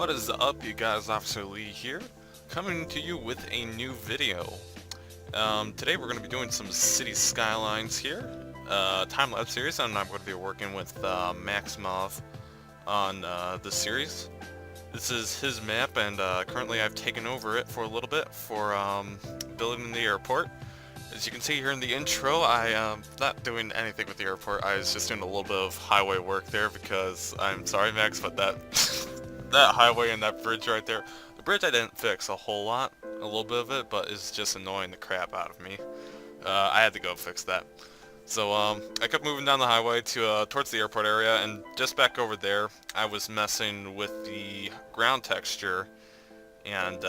What is up, you guys? Officer Lee here, coming to you with a new video. Today we're going to be doing some city skylines here, time-lapse series, and I'm going to be working with Maxmov on this series. This is his map, and currently I've taken over it for a little bit for building the airport. As you can see here in the intro, I am not doing anything with the airport. I was just doing a little bit of highway work there because, I'm sorry Max, but that that highway and that bridge right there, the bridge I didn't fix a whole lot, a little bit of it, but it's just annoying the crap out of me. I had to go fix that. So I kept moving down the highway to towards the airport area, and just back over there I was messing with the ground texture, and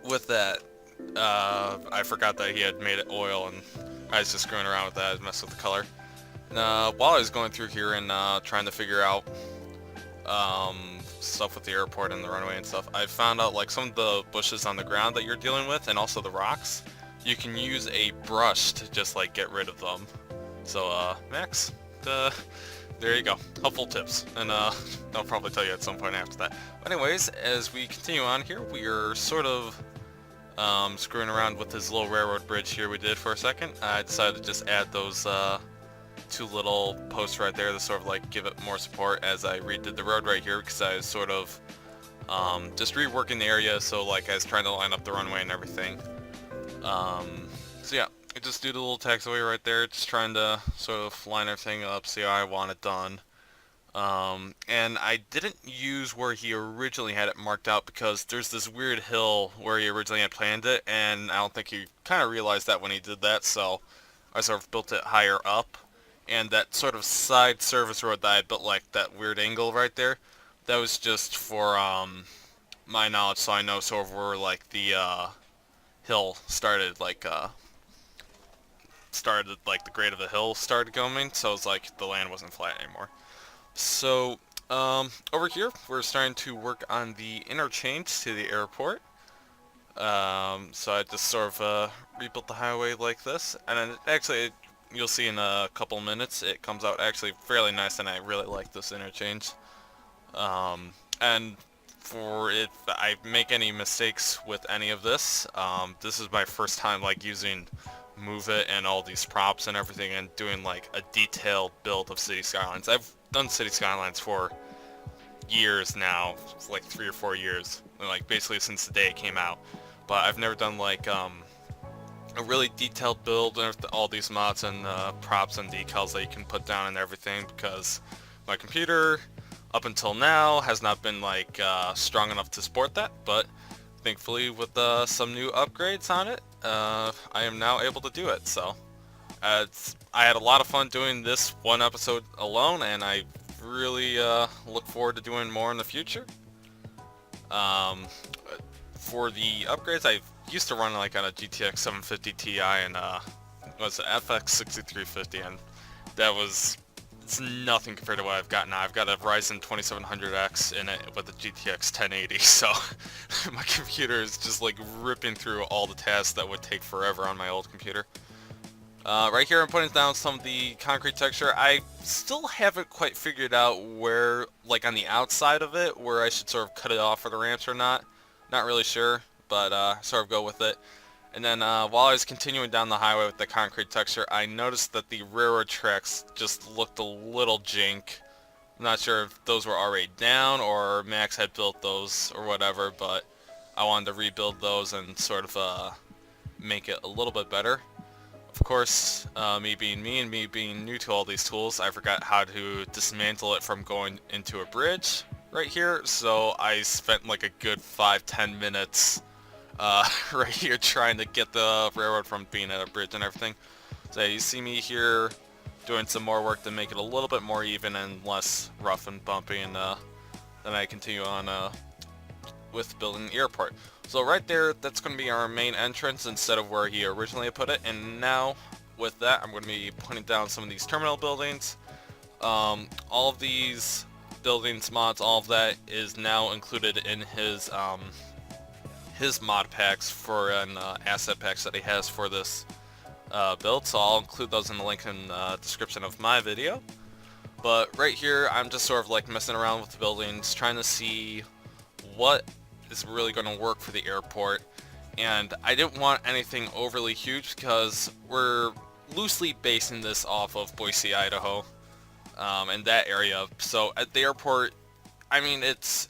with that I forgot that he had made it oil, and I was just screwing around with that, messing with the color. And, while I was going through here and trying to figure out stuff with the airport and the runway and stuff, I found out like some of the bushes on the ground that you're dealing with, and also the rocks, you can use a brush to just like get rid of them. So Max, there you go, helpful tips, and I'll probably tell you at some point after that. But anyways, as we continue on here, we are sort of screwing around with this little railroad bridge here we did for a second. I decided to just add those two little posts right there to sort of like give it more support as I redid the road right here, because I was sort of just reworking the area, so like I was trying to line up the runway and everything. So yeah, I just do the little taxiway right there, just trying to sort of line everything up, see how I want it done. And I didn't use where he originally had it marked out because there's this weird hill where he originally had planned it, and I don't think he kind of realized that when he did that, so I sort of built it higher up. And that sort of side service road that I built, like that weird angle right there, that was just for my knowledge, so I know sort of where like the hill started, like the grade of the hill started going, so it's like the land wasn't flat anymore. So over here we're starting to work on the interchange to the airport. So I just sort of rebuilt the highway like this, and then actually you'll see in a couple minutes it comes out actually fairly nice, and I really like this interchange. And for if I make any mistakes with any of this, this is my first time like using Move It and all these props and everything, and doing like a detailed build of City Skylines. I've done City Skylines for years now, like 3 or 4 years, like basically since the day it came out, but I've never done like a really detailed build with all these mods and props and decals that you can put down and everything, because my computer up until now has not been like strong enough to support that, but thankfully with some new upgrades on it, I am now able to do it. So I had a lot of fun doing this one episode alone, and I really look forward to doing more in the future. For the upgrades, I used to run like on a GTX 750 Ti and was an FX 6350, and it's nothing compared to what I've got now. I've got a Ryzen 2700X in it with a GTX 1080, so my computer is just like ripping through all the tasks that would take forever on my old computer. Right here I'm putting down some of the concrete texture. I still haven't quite figured out where, like on the outside of it, where I should sort of cut it off for the ramps or not. Not really sure, but sort of go with it. And then while I was continuing down the highway with the concrete texture, I noticed that the railroad tracks just looked a little jank. I'm not sure if those were already down or Max had built those or whatever, but I wanted to rebuild those and sort of make it a little bit better. Of course, me being me and me being new to all these tools, I forgot how to dismantle it from going into a bridge right here, so I spent like a good 5-10 minutes right here trying to get the railroad from being at a bridge and everything. So you see me here doing some more work to make it a little bit more even and less rough and bumpy, and then I continue on with building the airport. So right there, that's going to be our main entrance instead of where he originally put it, and now with that I'm going to be putting down some of these terminal buildings. All of these buildings, mods, all of that is now included in his mod packs for an asset packs that he has for this build, so I'll include those in the link in the description of my video. But right here, I'm just sort of like messing around with the buildings, trying to see what is really going to work for the airport. And I didn't want anything overly huge because we're loosely basing this off of Boise, Idaho, and that area. So at the airport, I mean, it's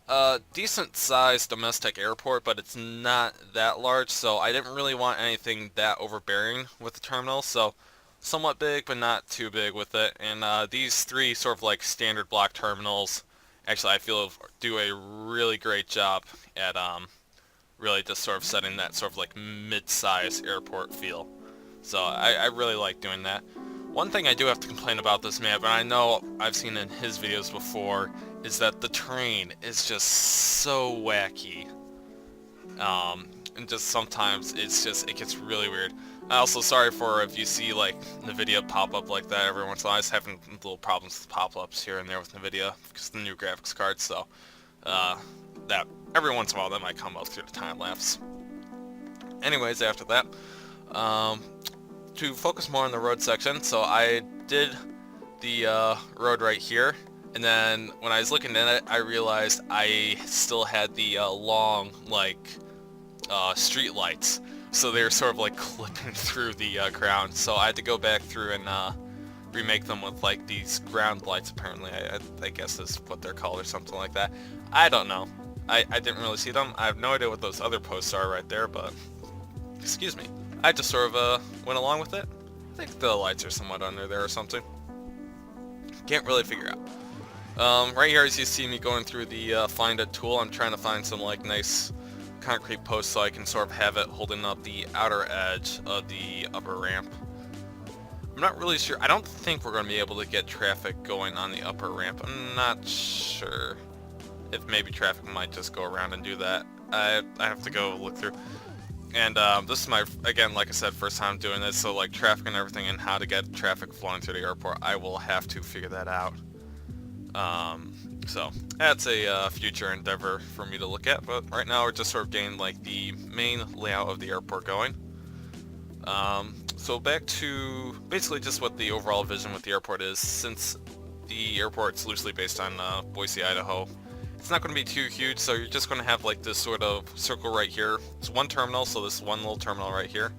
a decent sized domestic airport, but it's not that large, so I didn't really want anything that overbearing with the terminal, so somewhat big but not too big with it. And these three sort of like standard block terminals actually I feel do a really great job at really just sort of setting that sort of like mid-size airport feel. So I really like doing that. One thing I do have to complain about this map, and I know I've seen in his videos before, is that the terrain is just so wacky. And just sometimes it gets really weird. I also sorry for if you see like the video pop up like that every once in a while. I was having little problems with pop-ups here and there with the video because of the new graphics card, so that every once in a while that might come up through the time lapse. Anyways, after that, to focus more on the road section, so I did the road right here, and then when I was looking at it, I realized I still had the long like street lights, so they were sort of like clipping through the ground, so I had to go back through and remake them with like these ground lights. Apparently, I guess is what they're called or something like that. I don't know. I didn't really see them. I have no idea what those other posts are right there, but excuse me. I just sort of went along with it. I think the lights are somewhat under there or something. Can't really figure out. Right here, as you see me going through the find it tool, I'm trying to find some like nice concrete posts so I can sort of have it holding up the outer edge of the upper ramp. I'm not really sure. I don't think we're going to be able to get traffic going on the upper ramp. I'm not sure if maybe traffic might just go around and do that. I have to go look through. And this is my, again, like I said, first time doing this, so like traffic and everything and how to get traffic flowing through the airport, I will have to figure that out. So that's a future endeavor for me to look at, but right now we're just sort of getting like the main layout of the airport going. So back to basically just what the overall vision with the airport is. Since the airport's loosely based on Boise, Idaho, it's not going to be too huge, so you're just going to have like this sort of circle right here. It's one terminal, so this one little terminal right here.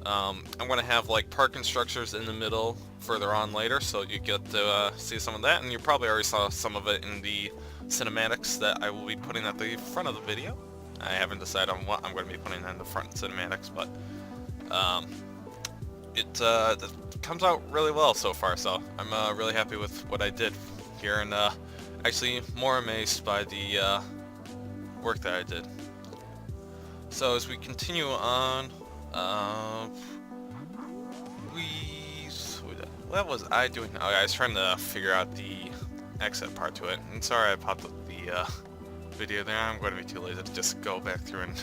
I'm going to have like parking structures in the middle further on later, so you get to see some of that, and you probably already saw some of it in the cinematics that I will be putting at the front of the video. I haven't decided on what I'm going to be putting in the front cinematics, but it comes out really well so far, so I'm really happy with what I did here, and actually more amazed by the work that I did. So as we continue on, what was I doing? Oh, I was trying to figure out the exit part to it. And sorry I popped up the video there. I'm going to be too lazy to just go back through and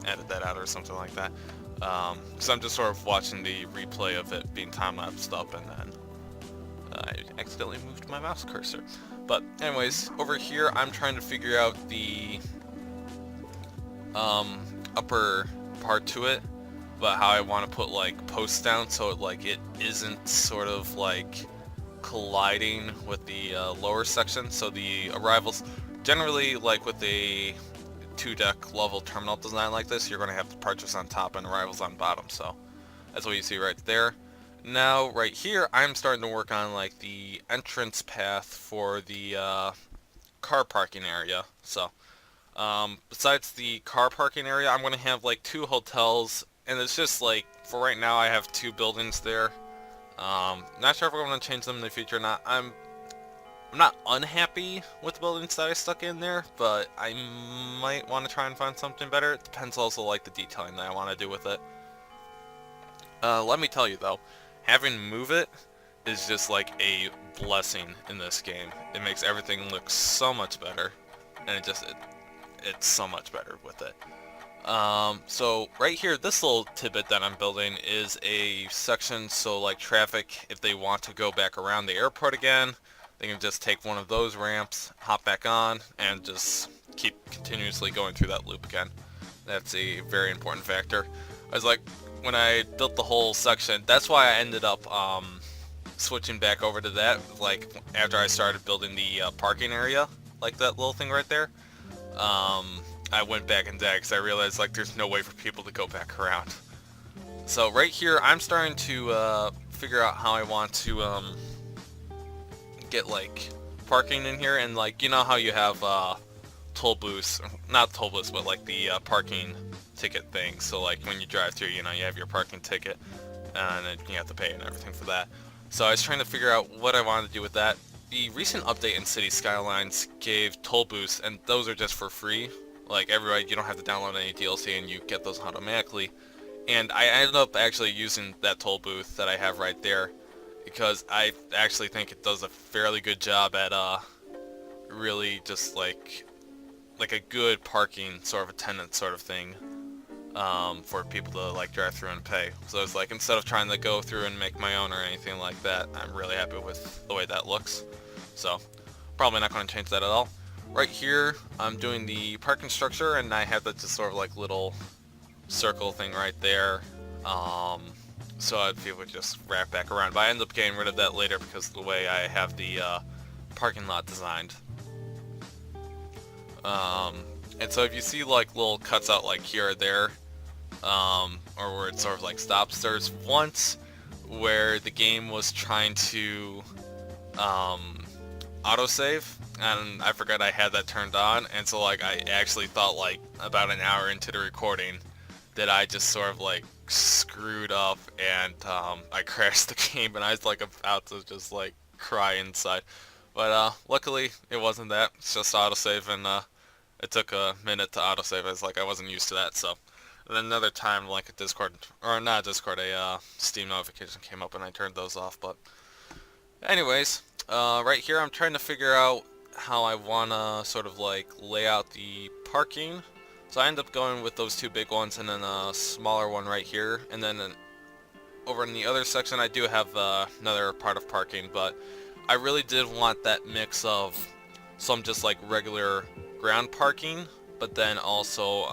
edit that out or something like that. Because I'm just sort of watching the replay of it being time-lapsed up, and then I accidentally moved my mouse cursor. But anyways, over here I'm trying to figure out the upper part to it, but how I want to put like posts down so it isn't sort of like colliding with the lower section. So the arrivals, generally like with a 2-deck level terminal design like this, you're going to have departures on top and arrivals on bottom. So that's what you see right there. Now right here I'm starting to work on like the entrance path for the car parking area. So besides the car parking area, I'm going to have like 2 hotels, and it's just like, for right now I have 2 buildings there. Not sure if we're going to change them in the future or not. I'm I'm not unhappy with the buildings that I stuck in there, but I might want to try and find something better. It depends also like the detailing that I want to do with it. Let me tell you though, having Move It is just like a blessing in this game. It makes everything look so much better, and it's so much better with it. So right here, this little tidbit that I'm building is a section so like traffic, if they want to go back around the airport again, they can just take one of those ramps, hop back on, and just keep continuously going through that loop again. That's a very important factor. I was like, when I built the whole section, that's why I ended up switching back over to that, like after I started building the parking area, like that little thing right there. I went back and that because I realized like there's no way for people to go back around. So right here, I'm starting to figure out how I want to get like parking in here, and like, you know how you have toll booths, not toll booths, but like the parking ticket thing. So like when you drive through, you know, you have your parking ticket and then you have to pay and everything for that. So I was trying to figure out what I wanted to do with that. The recent update in City Skylines gave toll booths, and those are just for free. Like everybody, you don't have to download any DLC and you get those automatically. And I ended up actually using that toll booth that I have right there, because I actually think it does a fairly good job at really just like a good parking sort of attendant sort of thing for people to like drive through and pay. So it's like, instead of trying to go through and make my own or anything like that, I'm really happy with the way that looks. So probably not going to change that at all. Right here, I'm doing the parking structure, and I have that just sort of like little circle thing right there. So I'd be able to just wrap back around. But I end up getting rid of that later because of the way I have the parking lot designed. And so if you see like little cuts out like here or there, or where it sort of like stops, there's once where the game was trying to autosave, and I forgot I had that turned on, and so like I actually thought like about an hour into the recording that I just sort of like screwed up, and I crashed the game, and I was like about to just like cry inside. But luckily it wasn't that. It's just autosave, and it took a minute to autosave. I was like, I wasn't used to that. So and then another time, like a Discord, or not a Discord, a Steam notification came up, and I turned those off. But anyways, right here I'm trying to figure out how I wanna sort of like lay out the parking. So I end up going with those two big ones and then a smaller one right here, and then over in the other section I do have another part of parking, but I really did want that mix of some just like regular ground parking, but then also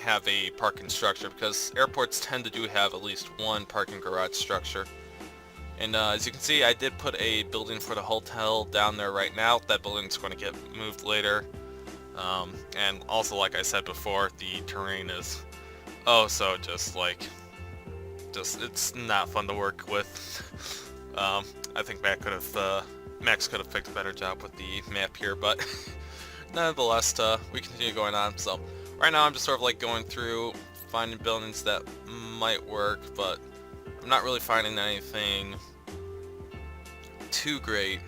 have a parking structure, because airports tend to do have at least one parking garage structure. And as you can see, I did put a building for the hotel down there right now. That building's going to get moved later. And also, like I said before, the terrain is so just it's not fun to work with. I think Max could have picked a better job with the map here, but nonetheless, we continue going on. So right now I'm just sort of like going through, finding buildings that might work, but I'm not really finding anything too great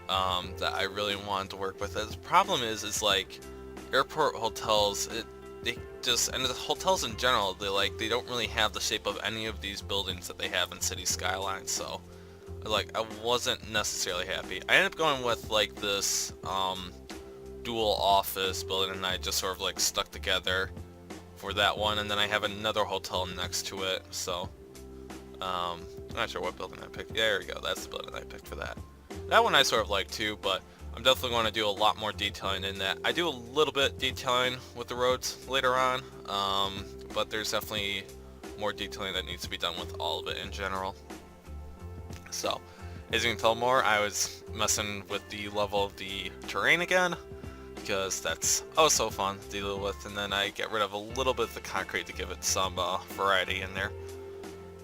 that I really wanted to work with. The problem is like airport hotels, and the hotels in general, they don't really have the shape of any of these buildings that they have in City Skylines. So like I wasn't necessarily happy. I ended up going with like this dual office building, and I just sort of like stuck together for that one, and then I have another hotel next to it. So I'm not sure what building I picked. Yeah, there we go. That's the building I picked for that. That one I sort of like too, but I'm definitely going to do a lot more detailing in that. I do a little bit detailing with the roads later on, but there's definitely more detailing that needs to be done with all of it in general. So, as you can tell more, I was messing with the level of the terrain again, because that's so fun to deal with, and then I get rid of a little bit of the concrete to give it some variety in there.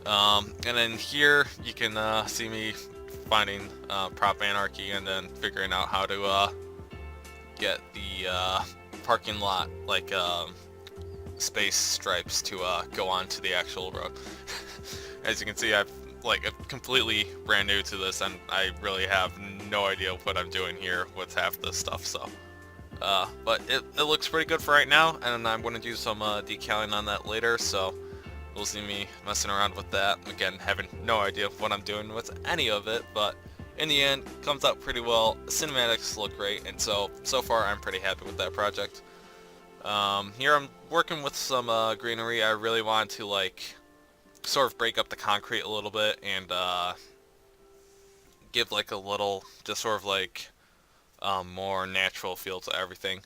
And then here you can see me finding prop anarchy, and then figuring out how to get the parking lot like space stripes to go onto the actual road. As you can see, I'm completely brand new to this, and I really have no idea what I'm doing here with half this stuff, so. But it looks pretty good for right now, and I'm going to do some decaling on that later, so you'll see me messing around with that. Again, having no idea what I'm doing with any of it, but in the end, comes out pretty well. Cinematics look great, and so far I'm pretty happy with that project. Here I'm working with some greenery. I really want to like sort of break up the concrete a little bit and give like a little, just sort of like more natural feel to everything.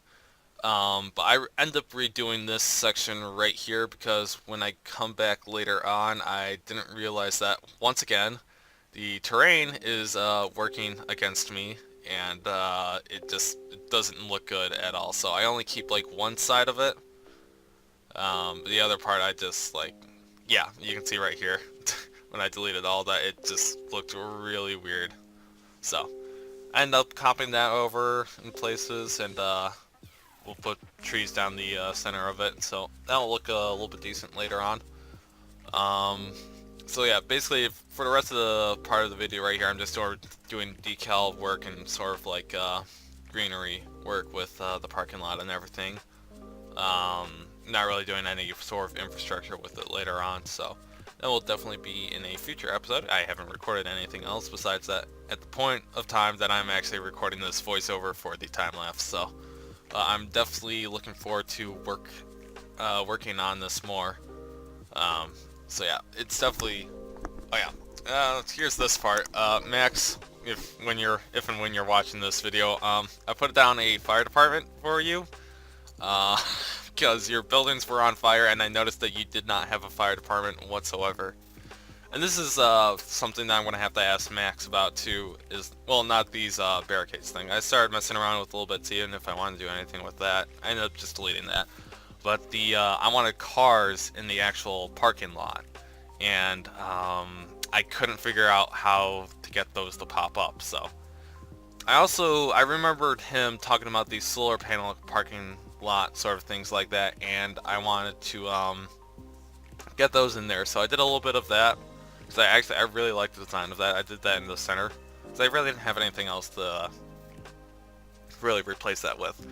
But I end up redoing this section right here because when I come back later on, I didn't realize that once again the terrain is working against me, and it doesn't look good at all. So I only keep like one side of it. The other part I just like, yeah, you can see right here when I deleted all that, it just looked really weird. So I end up copying that over in places, and we'll put trees down the center of it, so that'll look a little bit decent later on. So yeah, basically for the rest of the part of the video right here, I'm just sort of doing decal work and sort of like greenery work with the parking lot and everything. Not really doing any sort of infrastructure with it later on, so that will definitely be in a future episode. I haven't recorded anything else besides that at the point of time that I'm actually recording this voiceover for the time-lapse, so I'm definitely looking forward to working on this more. So yeah, it's definitely, oh yeah, here's this part. Max, if and when you're watching this video, I put down a fire department for you, because your buildings were on fire and I noticed that you did not have a fire department whatsoever. And this is something that I'm going to have to ask Max about too, is, well, not these barricades thing. I started messing around with a little bit, seeing if I wanted to do anything with that. I ended up just deleting that. But the I wanted cars in the actual parking lot, and I couldn't figure out how to get those to pop up. So I remembered him talking about these solar panel parking lot sort of things like that, and I wanted to get those in there. So I did a little bit of that. Because I really liked the design of that. I did that in the center. Because I really didn't have anything else to really replace that with.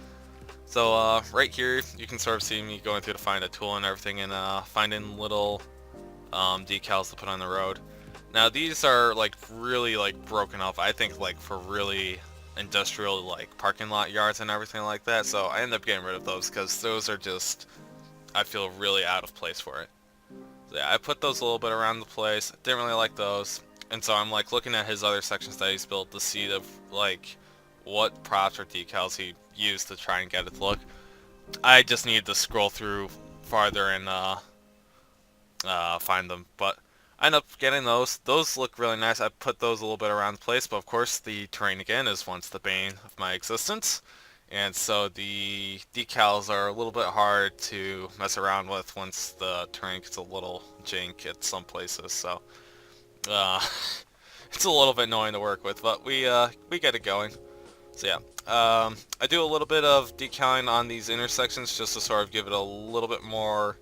So right here, you can sort of see me going through to find a tool and everything, and finding little decals to put on the road. Now these are like really like broken up, I think, like for really industrial like parking lot yards and everything like that. So I ended up getting rid of those because those are just, I feel, really out of place for it. Yeah, I put those a little bit around the place. Didn't really like those, and so I'm like looking at his other sections that he's built to see like what props or decals he used to try and get it to look. I just needed to scroll through farther and find them, but I ended up getting those. Those look really nice. I put those a little bit around the place, but of course the terrain again is once the bane of my existence. And so the decals are a little bit hard to mess around with once the terrain gets a little jank at some places. So it's a little bit annoying to work with, but we get it going. So yeah, I do a little bit of decaling on these intersections just to sort of give it a little bit more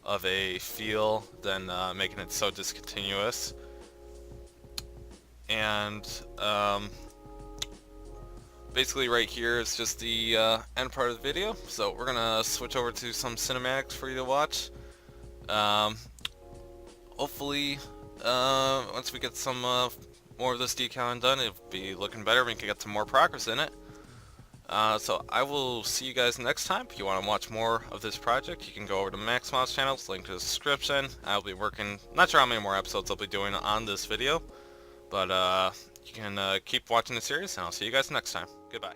of a feel than making it so discontinuous. And basically right here is just the end part of the video, so we're gonna switch over to some cinematics for you to watch. Hopefully once we get some more of this decaling done, it'll be looking better. We can get some more progress in it. So I will see you guys next time. If you want to watch more of this project, you can go over to Maxmov's channel. It's linked in the description. I'll be working, not sure how many more episodes I'll be doing on this video, but you can keep watching the series, and I'll see you guys next time. Goodbye.